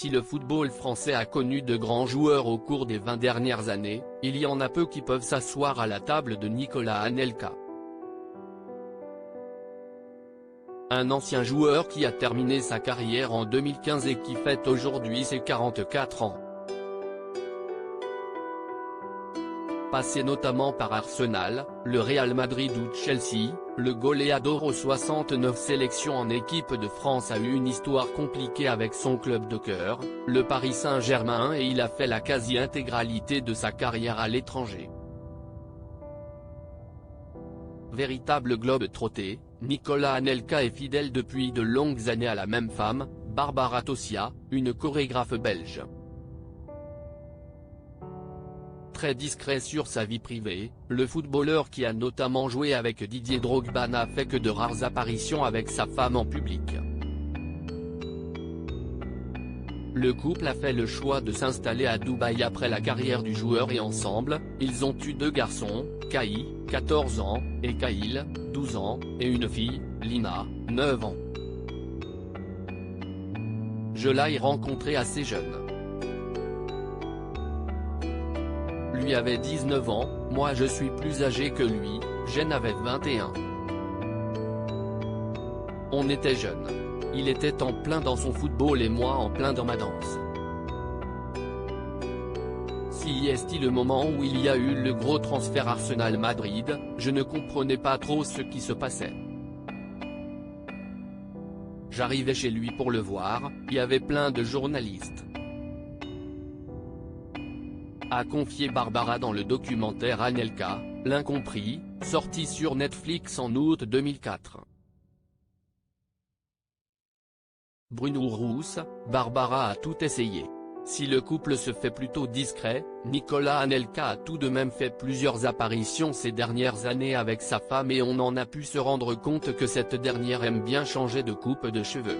Si le football français a connu de grands joueurs au cours des 20 dernières années, il y en a peu qui peuvent s'asseoir à la table de Nicolas Anelka. Un ancien joueur qui a terminé sa carrière en 2015 et qui fête aujourd'hui ses 44 ans. Passé notamment par Arsenal, le Real Madrid ou Chelsea, le goleador aux 69 sélections en équipe de France a eu une histoire compliquée avec son club de cœur, le Paris Saint-Germain, et il a fait la quasi-intégralité de sa carrière à l'étranger. Véritable globe-trotté, Nicolas Anelka est fidèle depuis de longues années à la même femme, Barbara Tossia, une chorégraphe belge. Très discret sur sa vie privée, le footballeur qui a notamment joué avec Didier Drogba n'a fait que de rares apparitions avec sa femme en public. Le couple a fait le choix de s'installer à Dubaï après la carrière du joueur et ensemble, ils ont eu 2 garçons, Kai, 14 ans, et Kyle, 12 ans, et une fille, Lina, 9 ans. Je l'ai rencontré assez jeune. Lui avait 19 ans, moi je suis plus âgé que lui, Jen avait 21. On était jeunes. Il était en plein dans son football et moi en plein dans ma danse. Si est-il le moment où il y a eu le gros transfert Arsenal-Madrid, je ne comprenais pas trop ce qui se passait. J'arrivais chez lui pour le voir, il y avait plein de journalistes. A confié Barbara dans le documentaire Anelka, l'incompris, sorti sur Netflix en août 2004. Bruno Rousse, Barbara a tout essayé. Si le couple se fait plutôt discret, Nicolas Anelka a tout de même fait plusieurs apparitions ces dernières années avec sa femme et on en a pu se rendre compte que cette dernière aime bien changer de coupe de cheveux.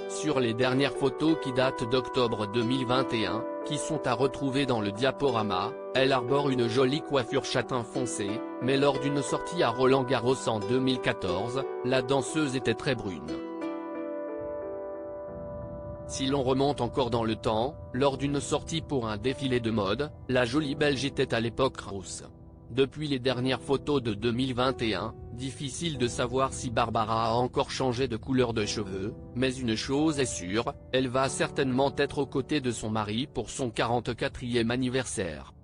Sur les dernières photos qui datent d'octobre 2021, qui sont à retrouver dans le diaporama, elle arbore une jolie coiffure châtain foncé, mais lors d'une sortie à Roland-Garros en 2014, la danseuse était très brune. Si l'on remonte encore dans le temps, lors d'une sortie pour un défilé de mode, la jolie Belge était à l'époque rousse. Depuis les dernières photos de 2021, difficile de savoir si Barbara a encore changé de couleur de cheveux, mais une chose est sûre, elle va certainement être aux côtés de son mari pour son 44e anniversaire.